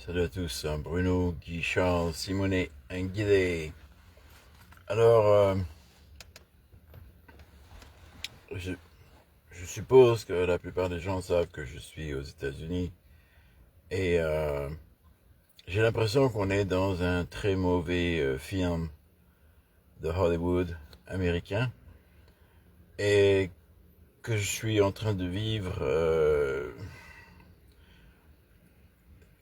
Salut à tous, Bruno, Guy, Charles, Simonet, Guidé. Alors, je, je suppose que la plupart des gens savent que je suis aux États-Unis et j'ai l'impression qu'on est dans un très mauvais film de Hollywood américain et que je suis en train de vivre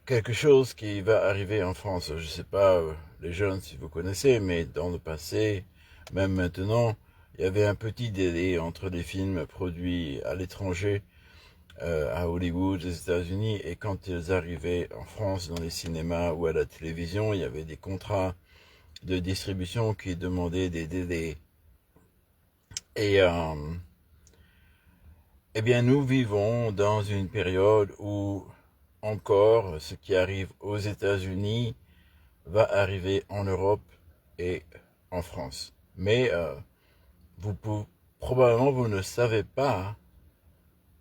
quelque chose qui va arriver en France. Je ne sais pas, les jeunes, si vous connaissez, mais dans le passé, même maintenant, il y avait un petit délai entre les films produits à l'étranger, à Hollywood, aux États-Unis, et quand ils arrivaient en France, dans les cinémas ou à la télévision, il y avait des contrats de distribution qui demandaient des délais. Et eh bien, nous vivons dans une période où encore ce qui arrive aux États-Unis va arriver en Europe et en France. Mais probablement vous ne savez pas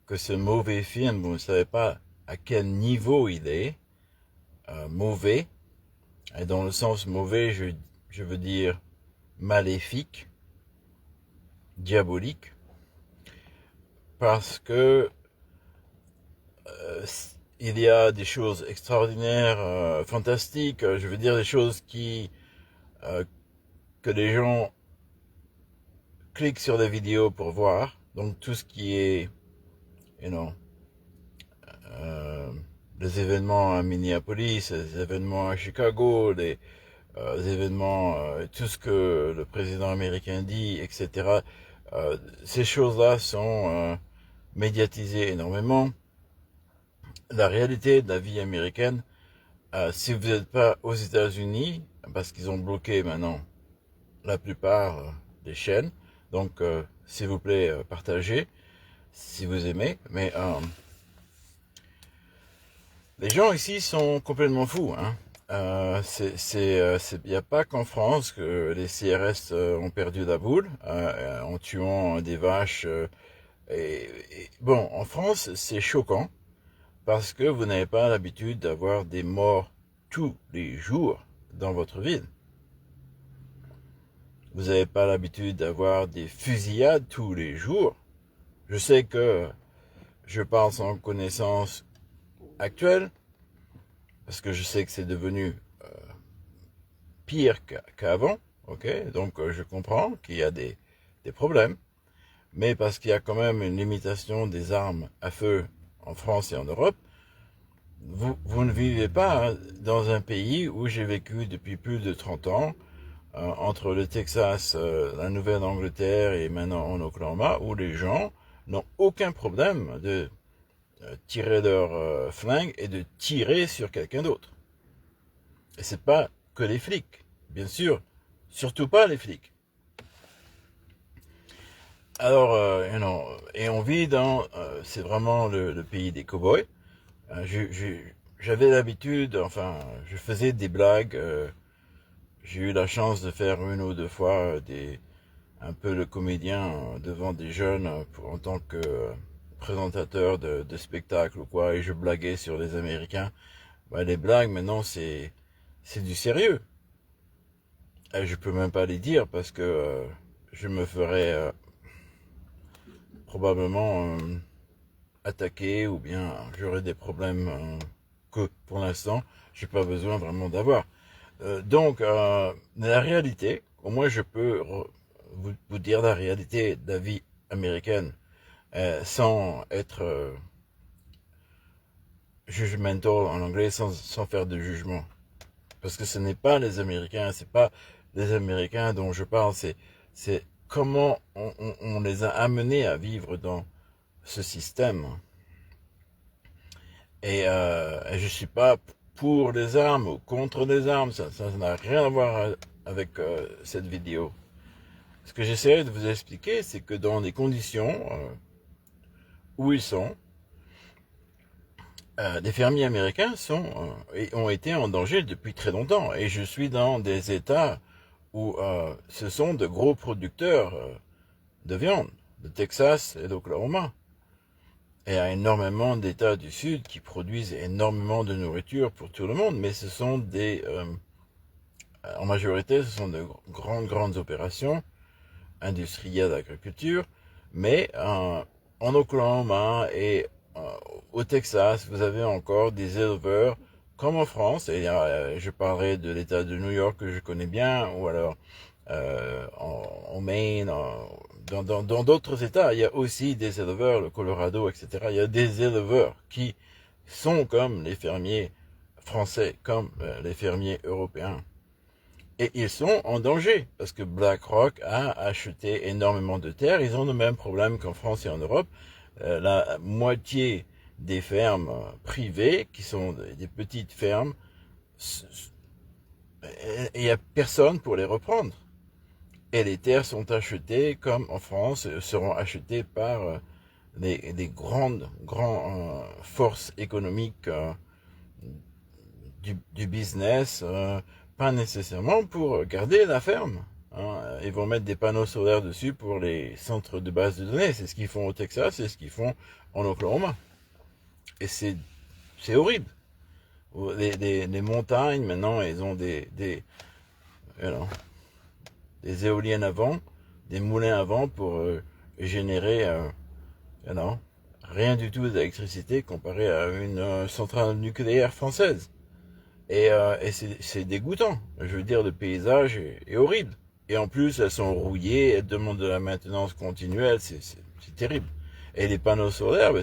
que ce mauvais film, vous ne savez pas à quel niveau il est mauvais. Et dans le sens mauvais, je veux dire maléfique, diabolique, parce que il y a des choses extraordinaires, fantastiques, je veux dire des choses que les gens cliquent sur des vidéos pour voir. Donc tout ce qui est, you know, euh, les événements à Minneapolis, les événements à Chicago, les événements, tout ce que le président américain dit, etc. Ces choses-là sont médiatisées énormément. La réalité de la vie américaine, si vous n'êtes pas aux États-Unis, parce qu'ils ont bloqué maintenant la plupart des chaînes, donc s'il vous plaît, partagez si vous aimez, mais les gens ici sont complètement fous, hein. Il n'y a pas qu'en France que les CRS ont perdu la boule en tuant des vaches. Bon, en France, c'est choquant parce que vous n'avez pas l'habitude d'avoir des morts tous les jours dans votre ville. Vous n'avez pas l'habitude d'avoir des fusillades tous les jours. Je sais que je parle sans connaissance actuelle, parce que je sais que c'est devenu pire qu'avant, ok? Donc je comprends qu'il y a des problèmes, mais parce qu'il y a quand même une limitation des armes à feu en France et en Europe, vous ne vivez pas dans un pays où j'ai vécu depuis plus de 30 ans, entre le Texas, la Nouvelle-Angleterre et maintenant en Oklahoma, où les gens n'ont aucun problème de tirer leur flingue et de tirer sur quelqu'un d'autre. Et c'est pas que les flics, bien sûr, surtout pas les flics. Alors, et on vit dans, c'est vraiment le pays des cow-boys. J'avais l'habitude, enfin, je faisais des blagues. J'ai eu la chance de faire une ou deux fois un peu le comédien devant des jeunes en tant que présentateur de spectacle ou quoi, et je blaguais sur les Américains. Bah, les blagues maintenant c'est du sérieux. Et je peux même pas les dire parce que je me ferais probablement attaquer ou bien j'aurais des problèmes que pour l'instant j'ai pas besoin vraiment d'avoir. Donc la réalité, au moins je peux vous dire la réalité de la vie américaine sans être judgmental en anglais, sans faire de jugement. Parce que ce n'est pas les Américains, c'est pas les Américains dont je parle, c'est comment on les a amenés à vivre dans ce système. Et je suis pas pour les armes ou contre les armes, ça n'a rien à voir avec cette vidéo. Ce que j'essaierai de vous expliquer, c'est que dans les conditions où ils sont, les fermiers américains ont été en danger depuis très longtemps. Et je suis dans des États où ce sont de gros producteurs de viande, de Texas et d'Oklahoma. Et il y a énormément d'États du Sud qui produisent énormément de nourriture pour tout le monde, mais ce sont en majorité, ce sont de grandes opérations industrielles d'agriculture, mais en Oklahoma et au Texas, vous avez encore des éleveurs comme en France, et je parlerai de l'État de New York que je connais bien, ou alors en Maine, dans d'autres États, il y a aussi des éleveurs, le Colorado, etc. Il y a des éleveurs qui sont comme les fermiers français, comme les fermiers européens. Et ils sont en danger, parce que BlackRock a acheté énormément de terres. Ils ont le même problème qu'en France et en Europe. La moitié des fermes privées, qui sont des petites fermes, il n'y a personne pour les reprendre. Et les terres sont achetées, comme en France, seront achetées par des grandes forces économiques du business, pas nécessairement pour garder la ferme. Ils vont mettre des panneaux solaires dessus pour les centres de base de données. C'est ce qu'ils font au Texas, c'est ce qu'ils font en Oklahoma. Et c'est horrible. Les montagnes, maintenant, ils ont des éoliennes à vent, des moulins à vent pour générer rien du tout d'électricité comparé à une centrale nucléaire française. Et c'est dégoûtant. Je veux dire, le paysage est horrible. Et en plus, elles sont rouillées, elles demandent de la maintenance continuelle, c'est terrible. Et les panneaux solaires,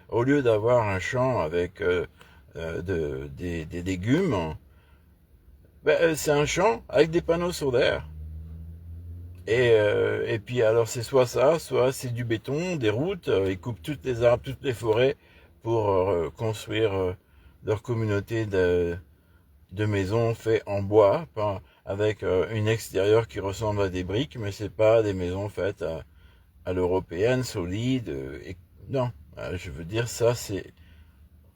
au lieu d'avoir un champ avec des légumes, c'est un champ avec des panneaux solaires. Et puis alors c'est soit ça, soit c'est du béton, des routes, ils coupent toutes les arbres, toutes les forêts pour construire leur communauté de maisons faites en bois, avec une extérieure qui ressemble à des briques, mais c'est pas des maisons faites à l'européenne, solides. Non, je veux dire, ça c'est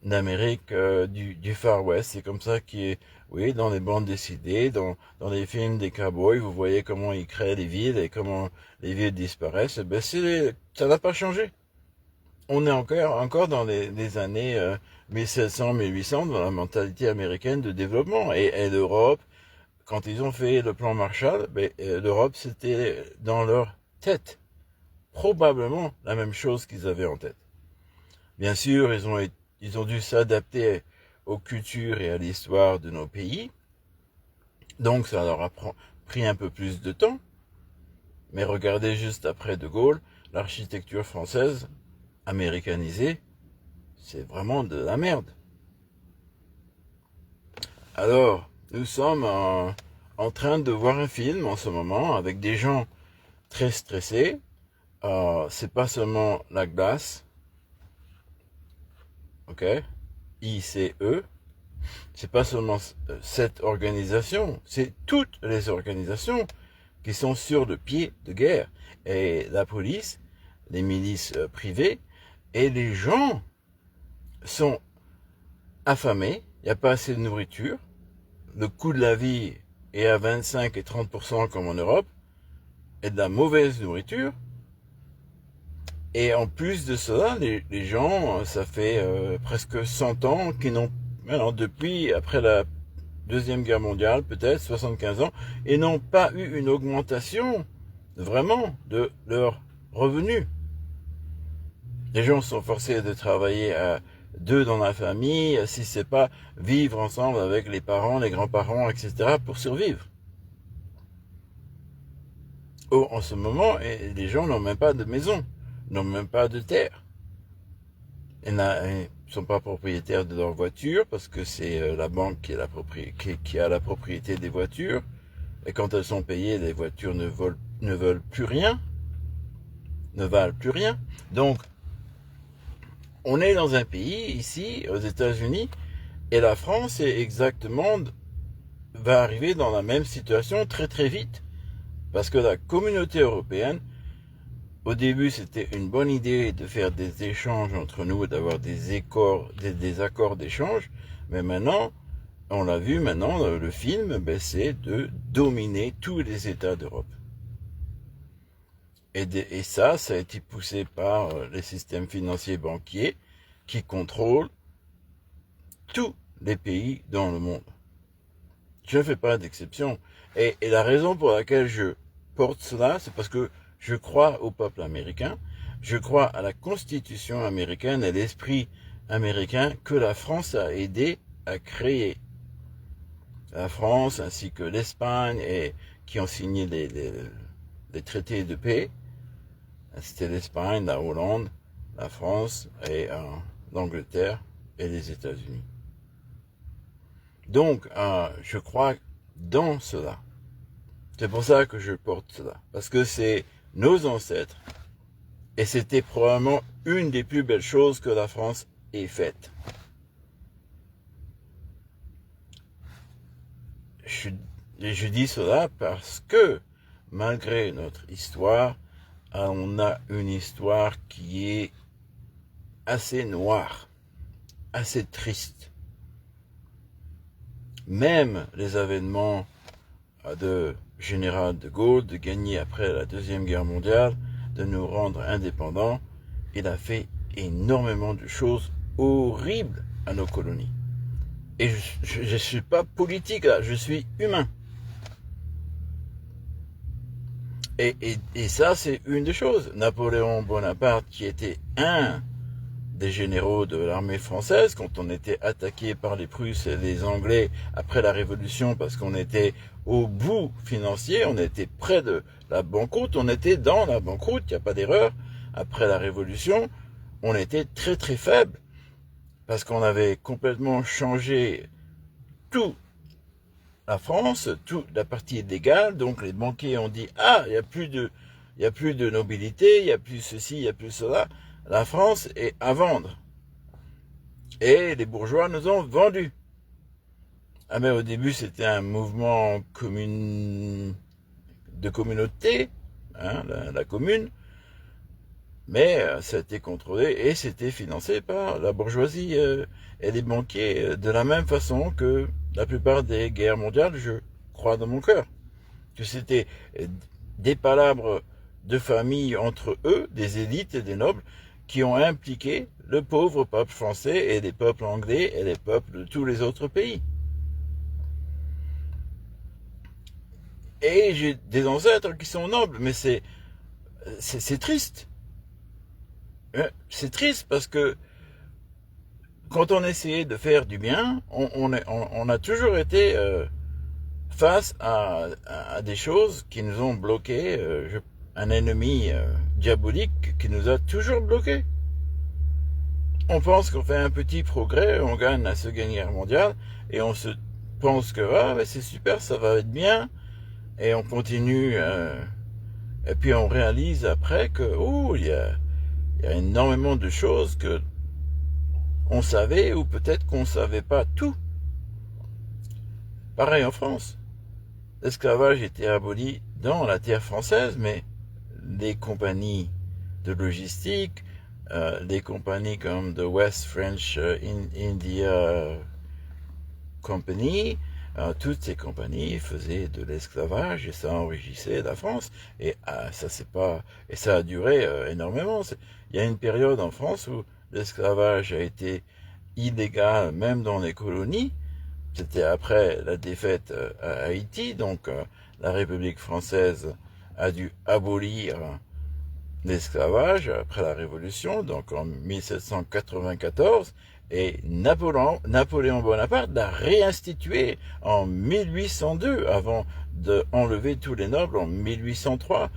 l'Amérique du Far West. C'est comme ça qui est, oui, dans les bandes dessinées, dans les films des cowboys, vous voyez comment ils créent les villes et comment les villes disparaissent. Ça n'a pas changé. On est encore dans les années 1700, 1800, dans la mentalité américaine de développement. Et l'Europe, quand ils ont fait le plan Marshall, l'Europe, c'était dans leur tête. Probablement la même chose qu'ils avaient en tête. Bien sûr, ils ont dû s'adapter aux cultures et à l'histoire de nos pays. Donc ça leur a pris un peu plus de temps. Mais regardez juste après De Gaulle, l'architecture française, américanisée, c'est vraiment de la merde. Alors, nous sommes en train de voir un film en ce moment avec des gens très stressés. C'est pas seulement la glace, ok, ICE, c'est pas seulement cette organisation, c'est toutes les organisations qui sont sur le pied de guerre. Et la police, les milices privées, et les gens sont affamés, il n'y a pas assez de nourriture, le coût de la vie est à 25 et 30% comme en Europe, et de la mauvaise nourriture. Et en plus de cela, les gens, ça fait presque 100 ans qu'ils n'ont, depuis après la Deuxième Guerre mondiale, peut-être 75 ans, et n'ont pas eu une augmentation vraiment de leurs revenus. Les gens sont forcés de travailler à deux dans la famille, si c'est pas vivre ensemble avec les parents, les grands-parents, etc. pour survivre. Or, en ce moment, les gens n'ont même pas de maison, n'ont même pas de terre. Ils ne sont pas propriétaires de leur voiture parce que c'est la banque qui a la propriété des voitures. Et quand elles sont payées, les voitures ne veulent plus rien, ne valent plus rien. Donc, on est dans un pays, ici, aux États-Unis, et la France va arriver dans la même situation très très vite. Parce que la communauté européenne, au début, c'était une bonne idée de faire des échanges entre nous, d'avoir des accords d'échange. Mais maintenant, on l'a vu maintenant, le film, c'est de dominer tous les États d'Europe. Et ça a été poussé par les systèmes financiers banquiers qui contrôlent tous les pays dans le monde. Je ne fais pas d'exception. Et la raison pour laquelle je porte cela, c'est parce que je crois au peuple américain, je crois à la Constitution américaine et l'esprit américain que la France a aidé à créer. La France ainsi que l'Espagne qui ont signé les traités de paix. C'était l'Espagne, la Hollande, la France et l'Angleterre et les États-Unis. Donc, je crois dans cela. C'est pour ça que je porte cela. Parce que c'est nos ancêtres. Et c'était probablement une des plus belles choses que la France ait faites. Je dis cela parce que, malgré notre histoire, on a une histoire qui est assez noire, assez triste. Même les événements de général de Gaulle, de gagner après la Deuxième Guerre mondiale, de nous rendre indépendants, il a fait énormément de choses horribles à nos colonies. Et je ne suis pas politique là, je suis humain. Et ça, c'est une des choses. Napoléon Bonaparte, qui était un des généraux de l'armée française, quand on était attaqué par les Prusses et les Anglais après la Révolution, parce qu'on était au bout financier, on était près de la banqueroute, on était dans la banqueroute, il n'y a pas d'erreur. Après la Révolution, on était très très faible, parce qu'on avait complètement changé tout la France, toute la partie légale, donc les banquiers ont dit, il n'y a plus de nobilité, il n'y a plus ceci, il n'y a plus cela, la France est à vendre. Et les bourgeois nous ont vendu. Mais au début, c'était un mouvement de communauté, la commune, mais ça a été contrôlé et c'était financé par la bourgeoisie et les banquiers de la même façon que la plupart des guerres mondiales, je crois dans mon cœur. Que c'était des palabres de famille entre eux, des élites et des nobles, qui ont impliqué le pauvre peuple français et les peuples anglais et les peuples de tous les autres pays. Et j'ai des ancêtres qui sont nobles, mais c'est triste. C'est triste parce que quand on essayait de faire du bien, on a toujours été face à des choses qui nous ont bloqués, un ennemi diabolique qui nous a toujours bloqués. On pense qu'on fait un petit progrès, on gagne la Seconde Guerre mondiale, et on se pense que mais c'est super, ça va être bien, et on continue, et puis on réalise après que il y a énormément de choses que on savait, ou peut-être qu'on ne savait pas tout. Pareil en France. L'esclavage était aboli dans la terre française, mais les compagnies de logistique, les compagnies comme the West French India Company, toutes ces compagnies faisaient de l'esclavage et ça enrichissait la France. Et ça a duré énormément. Il y a une période en France où l'esclavage a été illégal même dans les colonies. C'était après la défaite à Haïti, donc la République française a dû abolir l'esclavage après la Révolution, donc en 1794, et Napoléon Bonaparte l'a réinstitué en 1802, avant d'enlever tous les nobles en 1803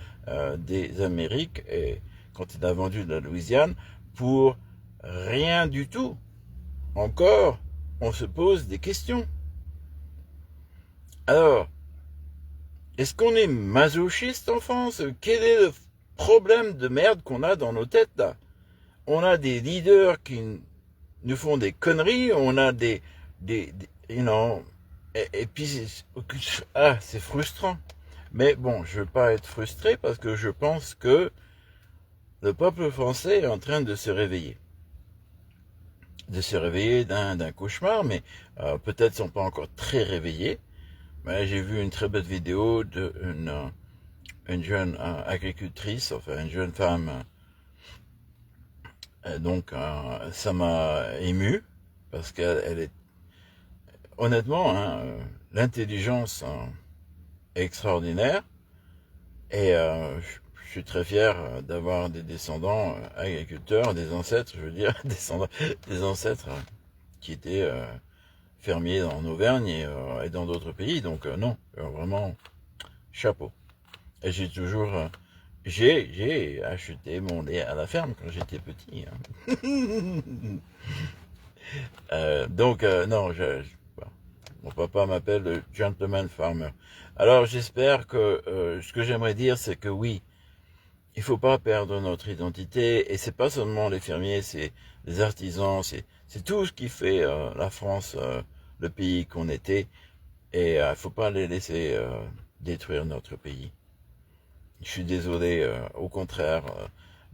des Amériques, et quand il a vendu la Louisiane, pour rien du tout. Encore, on se pose des questions. Alors, est-ce qu'on est masochiste en France? Quel est le problème de merde qu'on a dans nos têtes là? On a des leaders qui nous font des conneries, on a et puis c'est frustrant. Mais bon, je veux pas être frustré parce que je pense que le peuple français est en train de se réveiller. D'un cauchemar, mais peut-être sont pas encore très réveillés. Mais j'ai vu une très belle vidéo d'une une jeune agricultrice, enfin une jeune femme. Donc ça m'a ému parce qu'elle est honnêtement hein, l'intelligence est extraordinaire et je suis très fier d'avoir des descendants agriculteurs, des ancêtres, je veux dire, des ancêtres qui étaient fermiers en Auvergne et dans d'autres pays. Donc non, vraiment chapeau. Et j'ai acheté mon lait à la ferme quand j'étais petit. Hein. Donc, non, bon, mon papa m'appelle le gentleman farmer. Alors, j'espère que ce que j'aimerais dire, c'est que oui, il faut pas perdre notre identité. Et c'est pas seulement les fermiers, c'est les artisans, c'est tout ce qui fait la France, le pays qu'on était. Et il faut pas les laisser détruire notre pays. Je suis désolé, au contraire,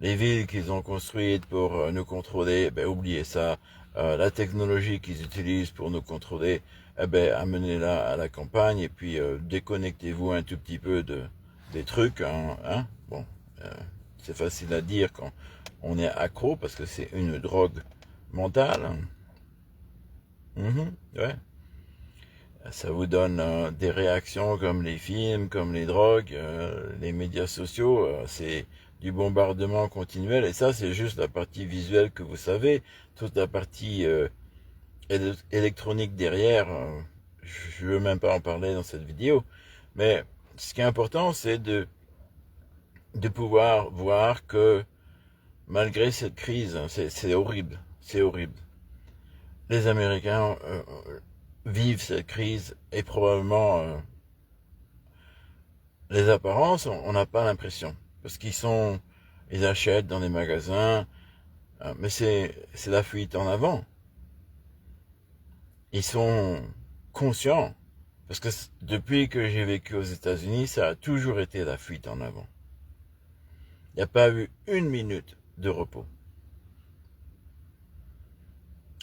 les villes qu'ils ont construites pour nous contrôler, ben oubliez ça. La technologie qu'ils utilisent pour nous contrôler, eh ben amenez-la à la campagne et puis déconnectez-vous un tout petit peu des trucs. Hein. Bon, euh, c'est facile à dire quand on est accro parce que c'est une drogue mentale. Ouais. Ça vous donne des réactions comme les films, comme les drogues, les médias sociaux. C'est du bombardement continuel. Et ça, c'est juste la partie visuelle que vous savez. Toute la partie électronique derrière, je ne veux même pas en parler dans cette vidéo. Mais ce qui est important, c'est de pouvoir voir que malgré cette crise, c'est horrible. C'est horrible. Les Américains vivent cette crise et probablement les apparences, on n'a pas l'impression. Parce ils achètent dans les magasins, mais c'est la fuite en avant. Ils sont conscients. Parce que depuis que j'ai vécu aux États-Unis, ça a toujours été la fuite en avant. Il n'y a pas eu une minute de repos.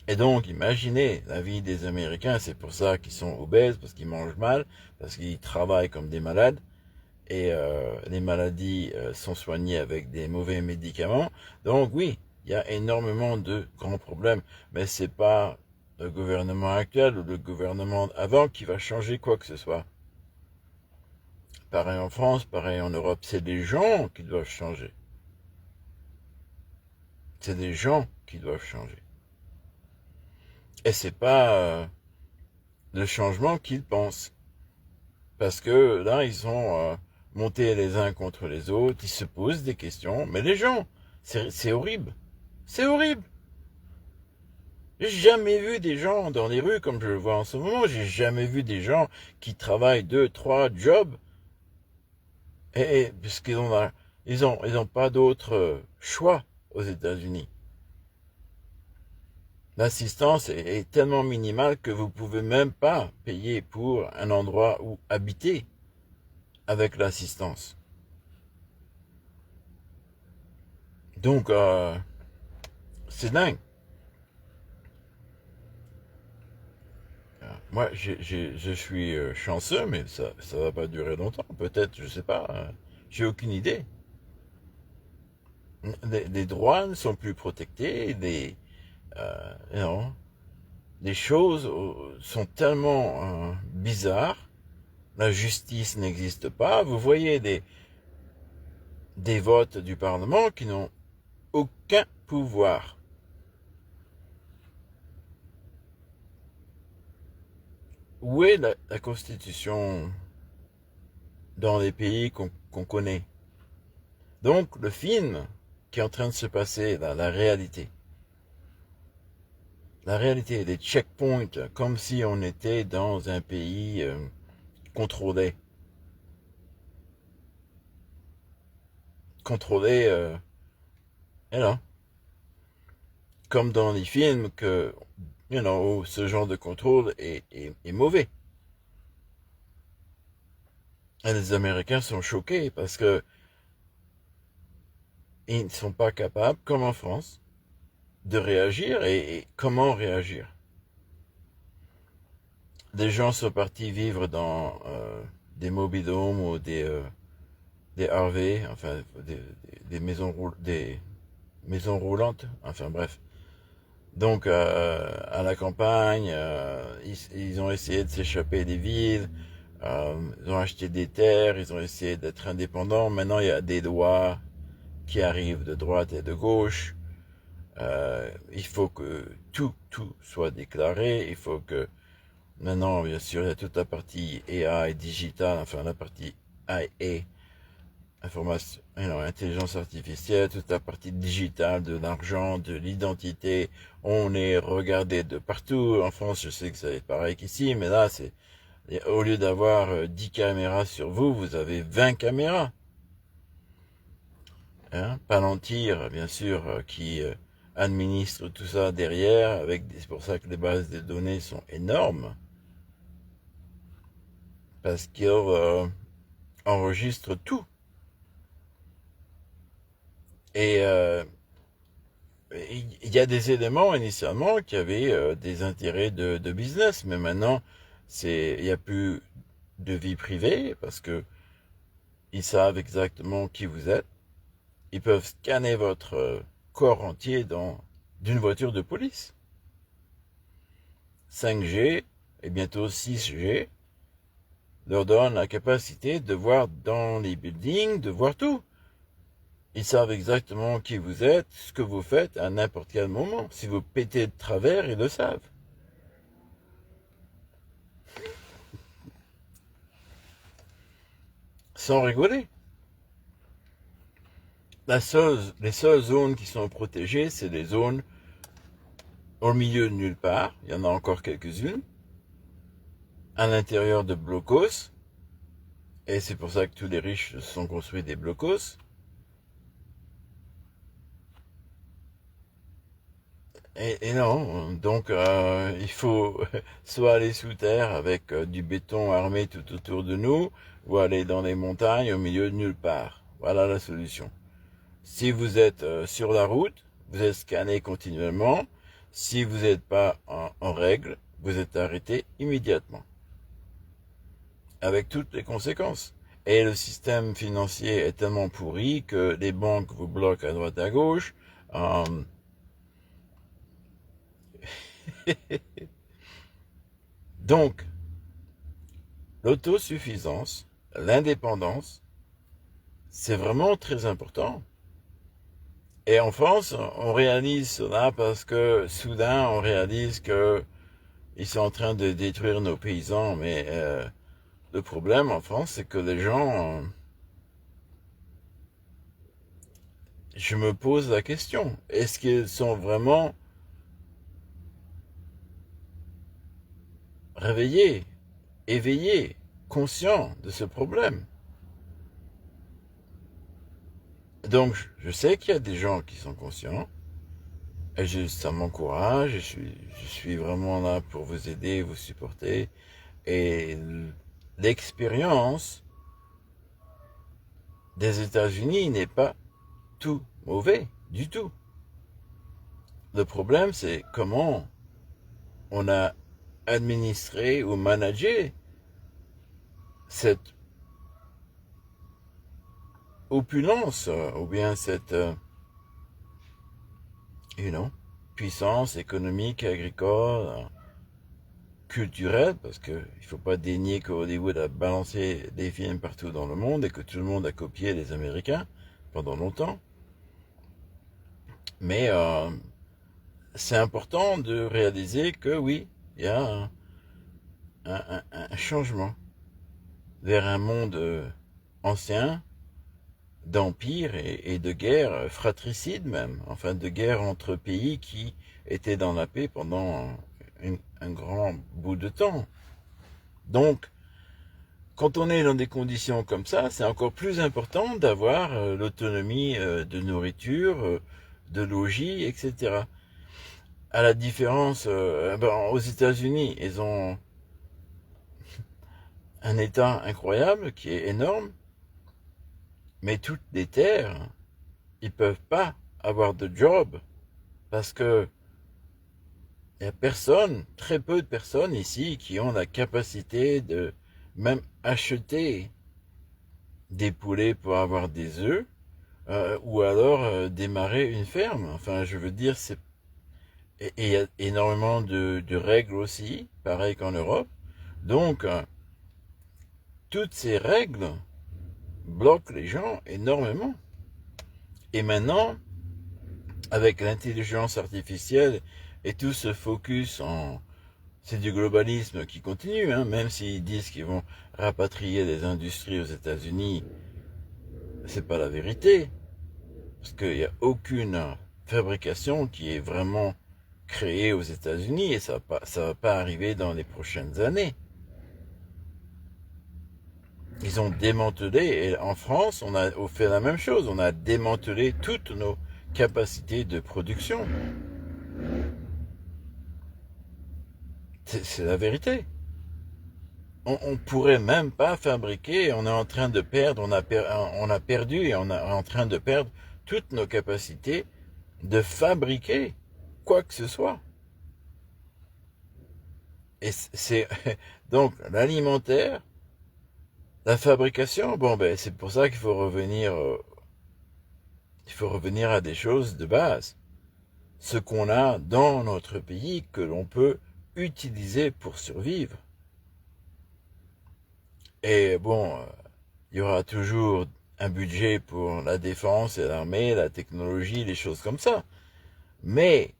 Et donc, imaginez la vie des Américains, c'est pour ça qu'ils sont obèses, parce qu'ils mangent mal, parce qu'ils travaillent comme des malades, et les maladies sont soignées avec des mauvais médicaments. Donc oui, il y a énormément de grands problèmes, mais c'est pas le gouvernement actuel ou le gouvernement avant qui va changer quoi que ce soit. Pareil en France, pareil en Europe, c'est des gens qui doivent changer. C'est des gens qui doivent changer. Et c'est pas le changement qu'ils pensent. Parce que là, ils ont monté les uns contre les autres, ils se posent des questions, mais les gens, c'est horrible. C'est horrible. J'ai jamais vu des gens dans les rues comme je le vois en ce moment. J'ai jamais vu des gens qui travaillent 2, 3 jobs puisqu'ils ont pas d'autre choix aux États-Unis. L'assistance est tellement minimale que vous pouvez même pas payer pour un endroit où habiter avec l'assistance. Donc, c'est dingue. Moi, je suis chanceux, mais ça va pas durer longtemps. Peut-être, je sais pas. J'ai aucune idée. Les droits ne sont plus protectés. Non, les choses sont tellement bizarres. La justice n'existe pas. Vous voyez des votes du Parlement qui n'ont aucun pouvoir. Où est la Constitution dans les pays qu'on connaît? Donc, le film qui est en train de se passer, la réalité. La réalité, les checkpoints, comme si on était dans un pays contrôlé. Contrôlé, you know, comme dans les films que, où ce genre de contrôle est mauvais. Et les Américains sont choqués parce que ils ne sont pas capables, comme en France, de réagir et comment réagir. Des gens sont partis vivre dans des mobil-homes ou des RV, enfin des des maisons roulantes, enfin bref. Donc à la campagne, ils ont essayé de s'échapper des villes, ils ont acheté des terres, ils ont essayé d'être indépendants. Maintenant il y a des lois qui arrivent de droite et de gauche. Il faut que tout soit déclaré. Il faut que maintenant, bien sûr, il y a toute la partie AI digitale, enfin la partie IA, information, intelligence artificielle, toute la partie digitale de l'argent, de l'identité. On est regardé de partout. En France, je sais que ça va être pareil qu'ici, mais là, c'est au lieu d'avoir 10 caméras sur vous, vous avez 20 caméras. Hein, Palantir, bien sûr, qui administre tout ça derrière, c'est pour ça que les bases de données sont énormes, parce qu'ils enregistrent tout. Et il y a des éléments initialement qui avaient des intérêts de business, mais maintenant, il n'y a plus de vie privée, parce que ils savent exactement qui vous êtes. Ils peuvent scanner votre corps entier d'une voiture de police. 5G et bientôt 6G leur donne la capacité de voir dans les buildings, de voir tout. Ils savent exactement qui vous êtes, ce que vous faites à n'importe quel moment. Si vous pétez de travers, ils le savent. Sans rigoler. Les seules zones qui sont protégées, c'est les zones au milieu de nulle part. Il y en a encore quelques-unes. À l'intérieur de blocos. Et c'est pour ça que tous les riches se sont construits des blocos. Et non, donc il faut soit aller sous terre avec du béton armé tout autour de nous, ou aller dans les montagnes au milieu de nulle part. Voilà la solution. Si vous êtes sur la route, vous êtes scanné continuellement. Si vous n'êtes pas en règle, vous êtes arrêté immédiatement. Avec toutes les conséquences. Et le système financier est tellement pourri que les banques vous bloquent à droite à gauche. Donc, l'autosuffisance, l'indépendance, c'est vraiment très important. Et en France, on réalise cela parce que soudain, on réalise que ils sont en train de détruire nos paysans. Mais le problème en France, c'est que les gens, je me pose la question, est-ce qu'ils sont vraiment réveillés, éveillés, conscients de ce problème? Donc, je sais qu'il y a des gens qui sont conscients, et ça m'encourage, je suis vraiment là pour vous aider, vous supporter, et l'expérience des États-Unis n'est pas tout mauvais, du tout. Le problème, c'est comment on a administré ou managé cette opulence, ou bien cette puissance économique, agricole, culturelle, parce qu'il ne faut pas dénier que Hollywood a balancé des films partout dans le monde et que tout le monde a copié les Américains pendant longtemps. Mais c'est important de réaliser que oui, il y a un changement vers un monde ancien, d'empire et de guerre fratricide même, enfin de guerre entre pays qui étaient dans la paix pendant un grand bout de temps. Donc, quand on est dans des conditions comme ça, c'est encore plus important d'avoir l'autonomie de nourriture, de logis, etc. À la différence, aux États-Unis, ils ont un État incroyable qui est énorme, mais toutes les terres, ils peuvent pas avoir de job parce que il y a personne, très peu de personnes ici qui ont la capacité de même acheter des poulets pour avoir des œufs, ou alors démarrer une ferme. Enfin, je veux dire, et il y a énormément de règles aussi, pareil qu'en Europe. Donc, toutes ces règles bloquent les gens énormément. Et maintenant, avec l'intelligence artificielle et tout ce focus c'est du globalisme qui continue, hein, même s'ils disent qu'ils vont rapatrier des industries aux États-Unis, c'est pas la vérité. Parce qu'il n'y a aucune fabrication qui est vraiment créée aux États-Unis et ça va pas arriver dans les prochaines années. Ils ont démantelé, et en France, on a fait la même chose, on a démantelé toutes nos capacités de production. C'est la vérité. On pourrait même pas fabriquer, on est en train de perdre, on a perdu et on est en train de perdre toutes nos capacités de fabriquer quoi que ce soit. Et c'est donc l'alimentaire, la fabrication, bon ben c'est pour ça qu'il faut revenir à des choses de base. Ce qu'on a dans notre pays que l'on peut utiliser pour survivre. Et bon, il y aura toujours un budget pour la défense et l'armée, la technologie, les choses comme ça. Mais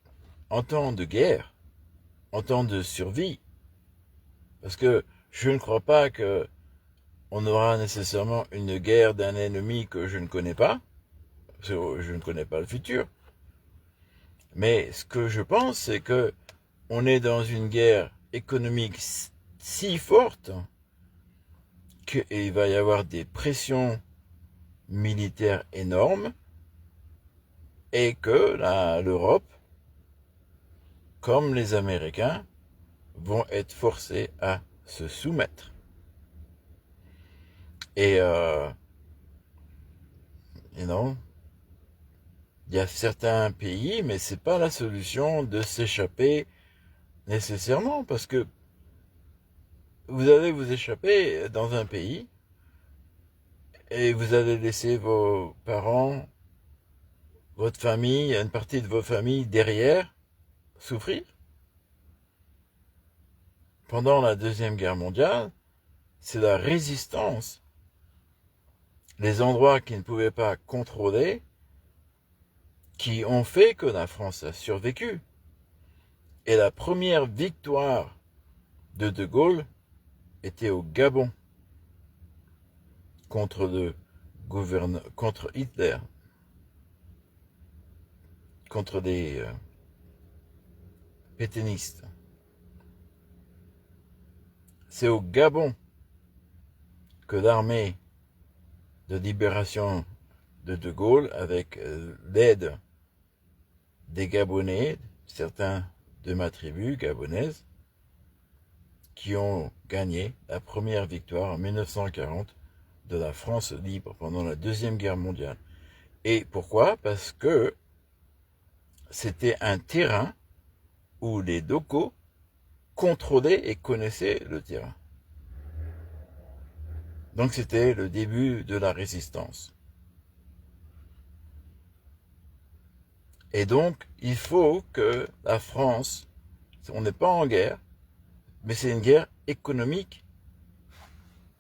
en temps de guerre, en temps de survie, parce que je ne crois pas que on aura nécessairement une guerre d'un ennemi que je ne connais pas, parce que je ne connais pas le futur. Mais ce que je pense, c'est que on est dans une guerre économique si forte qu'il va y avoir des pressions militaires énormes et que l'Europe, comme les Américains, vont être forcés à se soumettre. Et non, il y a certains pays, mais c'est pas la solution de s'échapper nécessairement, parce que vous allez vous échapper dans un pays et vous allez laisser vos parents, votre famille, une partie de vos familles derrière souffrir. Pendant la Deuxième Guerre mondiale, c'est la résistance, les endroits qu'ils ne pouvaient pas contrôler, qui ont fait que la France a survécu. Et la première victoire de Gaulle était au Gabon contre Hitler, contre des pétainistes. C'est au Gabon que l'armée de libération de Gaulle, avec l'aide des Gabonais, certains de ma tribu gabonaise, qui ont gagné la première victoire en 1940 de la France libre pendant la Deuxième Guerre mondiale. Et pourquoi? Parce que c'était un terrain où les locaux contrôlaient et connaissaient le terrain. Donc c'était le début de la résistance. Et donc, il faut que la France, on n'est pas en guerre, mais c'est une guerre économique,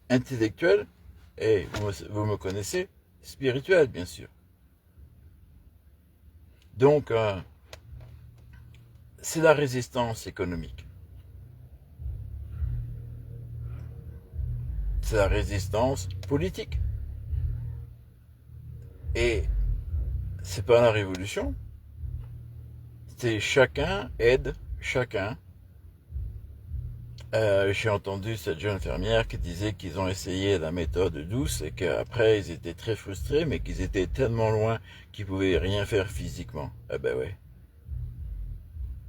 intellectuelle, et vous me connaissez, spirituelle, bien sûr. Donc, c'est la résistance économique. C'est la résistance politique. Et c'est pas la révolution. C'est chacun aide chacun. J'ai entendu cette jeune fermière qui disait qu'ils ont essayé la méthode douce et qu'après ils étaient très frustrés, mais qu'ils étaient tellement loin qu'ils pouvaient rien faire physiquement. Eh ben ouais.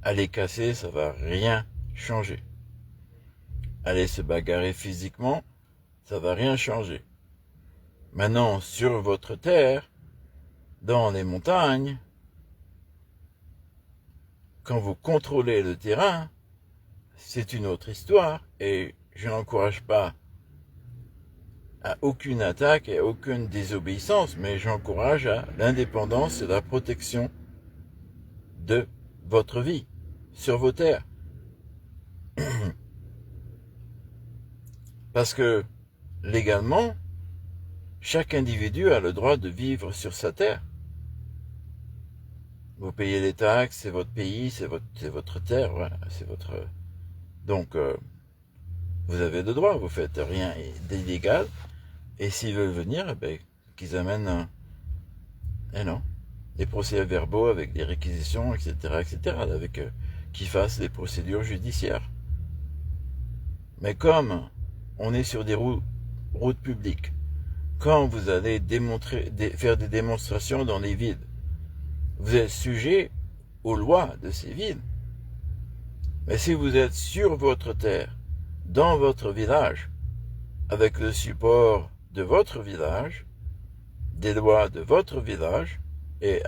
Aller casser, ça va rien changer. Aller se bagarrer physiquement, ça va rien changer. Maintenant, sur votre terre, dans les montagnes, quand vous contrôlez le terrain, c'est une autre histoire et je n'encourage pas à aucune attaque et à aucune désobéissance, mais j'encourage à l'indépendance et la protection de votre vie sur vos terres. Parce que, légalement, chaque individu a le droit de vivre sur sa terre. Vous payez les taxes, c'est votre pays, c'est votre terre, voilà, c'est votre... Donc, vous avez le droit, vous faites rien d'illégal, et s'ils veulent venir, eh ben, qu'ils amènent, non, des procès-verbaux avec des réquisitions, etc., avec qu'ils fassent des procédures judiciaires. Mais comme on est sur des routes publiques, quand vous allez faire des démonstrations dans les villes, vous êtes sujet aux lois de ces villes. Mais si vous êtes sur votre terre, dans votre village, avec le support de votre village, des lois de votre village, et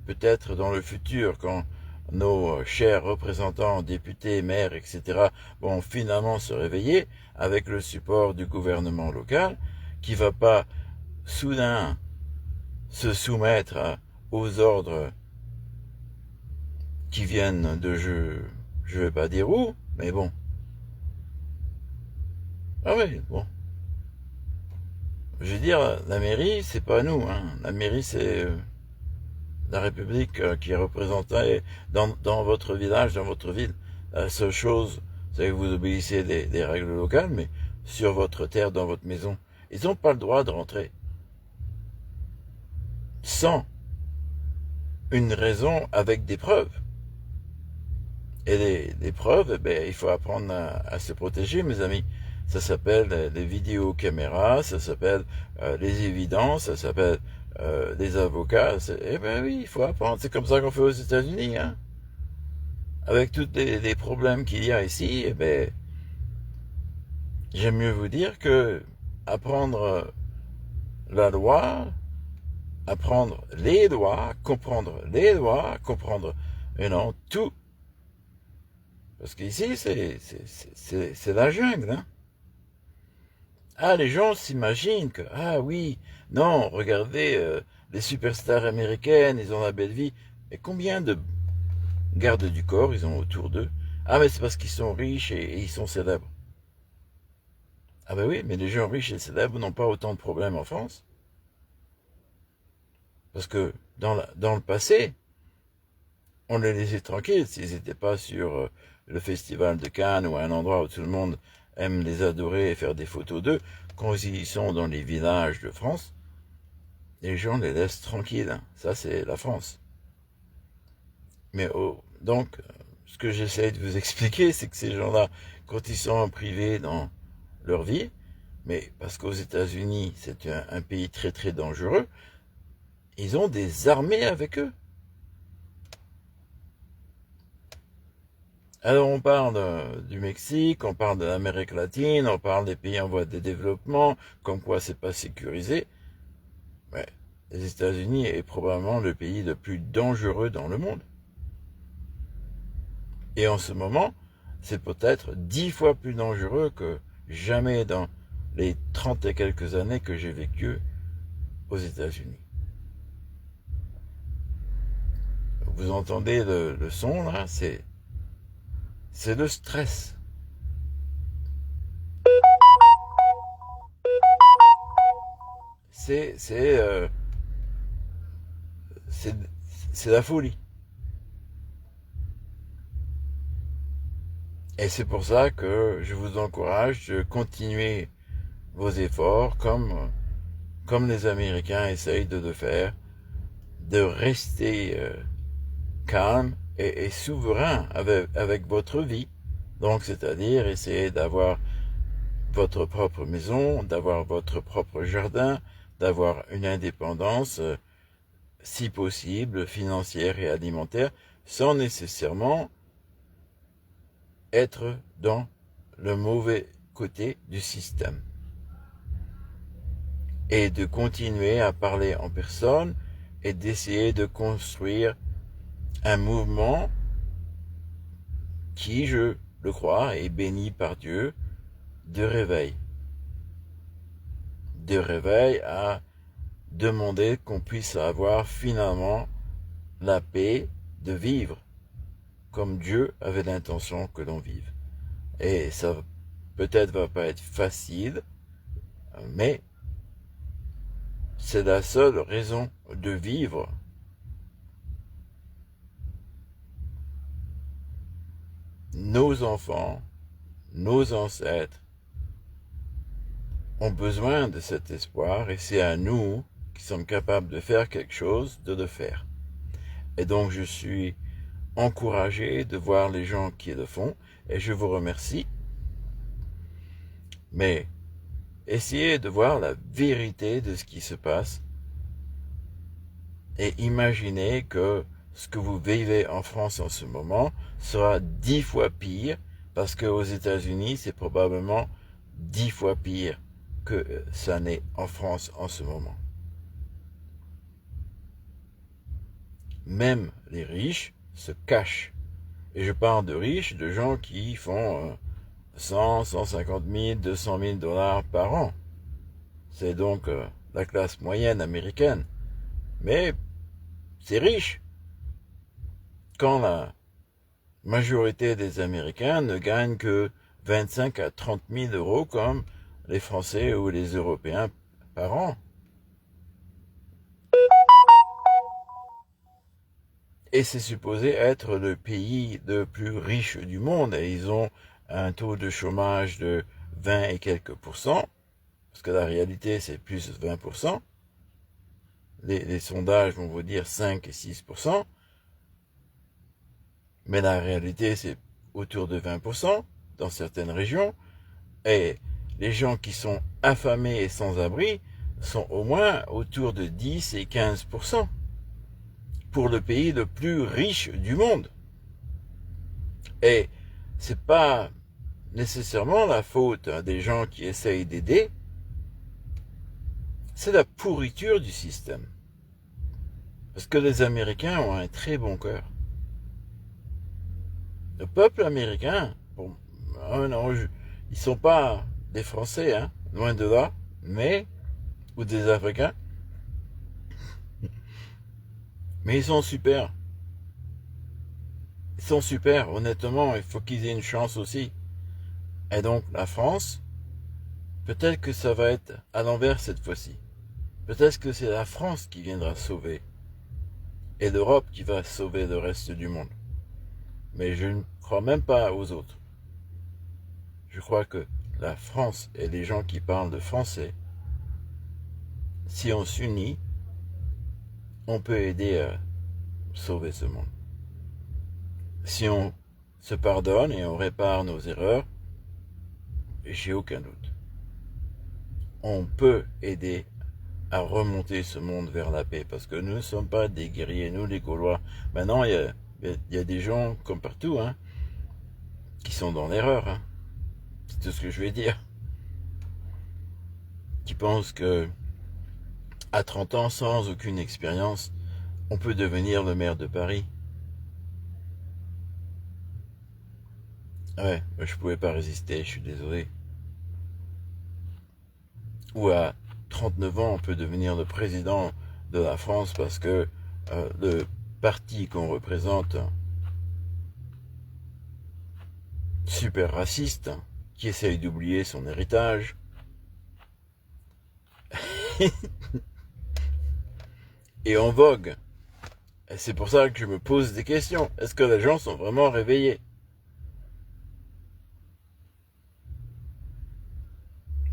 peut-être dans le futur, quand nos chers représentants, députés, maires, etc. vont finalement se réveiller avec le support du gouvernement local, qui ne va pas soudain se soumettre aux ordres qui viennent de je vais pas dire où, mais bon. Ah oui, bon. Je veux dire, la mairie, c'est pas nous, hein. La mairie, c'est la République qui est représentée dans votre village, dans votre ville. La seule chose, c'est que vous obéissez des règles locales, mais sur votre terre, dans votre maison, ils n'ont pas le droit de rentrer. Sans une raison avec des preuves. Et les preuves, eh ben, il faut apprendre à se protéger, mes amis. Ça s'appelle les vidéocaméras, ça s'appelle les évidences, ça s'appelle les avocats. Eh ben oui, il faut apprendre. C'est comme ça qu'on fait aux États-Unis, hein. Avec tous les problèmes qu'il y a ici, eh ben, j'aime mieux vous dire que apprendre la loi, apprendre les lois, comprendre et non, tout. Parce qu'ici, c'est la jungle, hein. Ah, les gens s'imaginent que, ah oui, non, regardez, les superstars américaines, ils ont la belle vie. Mais combien de gardes du corps ils ont autour d'eux? Ah, mais c'est parce qu'ils sont riches et ils sont célèbres. Ah ben oui, mais les gens riches et célèbres n'ont pas autant de problèmes en France. Parce que dans le passé, on les laissait tranquilles s'ils n'étaient pas sur le festival de Cannes ou un endroit où tout le monde aime les adorer et faire des photos d'eux. Quand ils sont dans les villages de France, les gens les laissent tranquilles. Hein. Ça, c'est la France. Mais donc, ce que j'essaie de vous expliquer, c'est que ces gens-là, quand ils sont en privé dans leur vie, mais parce qu'aux États-Unis, c'est un pays très très dangereux, ils ont des armées avec eux. Alors on parle du Mexique, on parle de l'Amérique latine, on parle des pays en voie de développement, comme quoi c'est pas sécurisé. Mais les États-Unis est probablement le pays le plus dangereux dans le monde. Et en ce moment, c'est peut-être 10 fois plus dangereux que jamais dans les 30 et quelques années que j'ai vécu aux États-Unis. Vous entendez le son là, c'est le stress. C'est la folie. Et c'est pour ça que je vous encourage de continuer vos efforts comme les Américains essayent de le faire, de rester calme et souverain avec votre vie. Donc, c'est-à-dire essayer d'avoir votre propre maison, d'avoir votre propre jardin, d'avoir une indépendance, si possible, financière et alimentaire, sans nécessairement être dans le mauvais côté du système. Et de continuer à parler en personne et d'essayer de construire un mouvement qui, je le crois, est béni par Dieu, de réveil, de réveil à demander qu'on puisse avoir finalement la paix de vivre comme Dieu avait l'intention que l'on vive. Et ça peut-être va pas être facile, mais c'est la seule raison de vivre. Nos enfants, nos ancêtres ont besoin de cet espoir et c'est à nous qui sommes capables de faire quelque chose, de le faire. Et donc je suis encouragé de voir les gens qui le font et je vous remercie. Mais essayez de voir la vérité de ce qui se passe et imaginez que ce que vous vivez en France en ce moment sera 10 fois pire parce qu'aux États-Unis, c'est probablement 10 fois pire que ça n'est en France en ce moment. Même les riches se cachent. Et je parle de riches, de gens qui font 100, 150 000, 200 000 dollars par an. C'est donc la classe moyenne américaine. Mais c'est riche. Quand la majorité des Américains ne gagnent que 25 à 30 000 euros comme les Français ou les Européens par an. Et c'est supposé être le pays le plus riche du monde. Et ils ont un taux de chômage de 20 et quelques pourcents. Parce que la réalité, c'est plus 20%. Les sondages vont vous dire 5 et 6%. Mais la réalité, c'est autour de 20% dans certaines régions. Et les gens qui sont affamés et sans abri sont au moins autour de 10 et 15%. Pour le pays le plus riche du monde. Et c'est pas nécessairement la faute des gens qui essayent d'aider, c'est la pourriture du système. Parce que les Américains ont un très bon cœur. Le peuple américain, bon, non, ils sont pas des Français, hein, loin de là, mais, ou des Africains, mais ils sont super. Ils sont super, honnêtement, il faut qu'ils aient une chance aussi. Et donc, la France, peut-être que ça va être à l'envers cette fois-ci. Peut-être que c'est la France qui viendra sauver. Et l'Europe qui va sauver le reste du monde. Mais je ne crois même pas aux autres. Je crois que la France et les gens qui parlent de français, si on s'unit, on peut aider à sauver ce monde. Si on se pardonne et on répare nos erreurs, j'ai aucun doute. On peut aider à remonter ce monde vers la paix, parce que nous ne sommes pas des guerriers, nous les Gaulois. Maintenant, il y a des gens, comme partout, hein, qui sont dans l'erreur. Hein. C'est tout ce que je vais dire. Qui pensent que, à 30 ans, sans aucune expérience, on peut devenir le maire de Paris. Ouais, je pouvais pas résister, je suis désolé. Ou à 39 ans, on peut devenir le président de la France parce que le parti qu'on représente, super raciste, qui essaye d'oublier son héritage, est en vogue. Et c'est pour ça que je me pose des questions. Est-ce que les gens sont vraiment réveillés?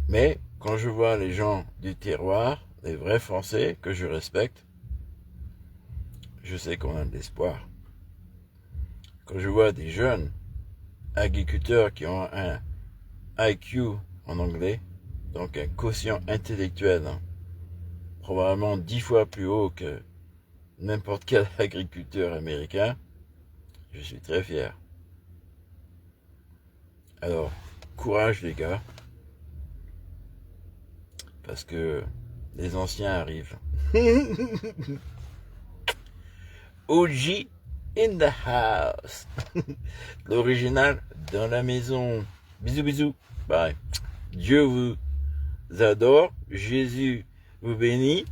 Mais quand je vois les gens du terroir, les vrais Français que je respecte, je sais qu'on a de l'espoir. Quand je vois des jeunes agriculteurs qui ont un IQ en anglais, donc un quotient intellectuel, probablement 10 fois plus haut que n'importe quel agriculteur américain, je suis très fier. Alors, courage les gars, parce que les anciens arrivent. OG in the house. L'original dans la maison. Bisous, bisous. Bye. Dieu vous adore. Jésus vous bénit.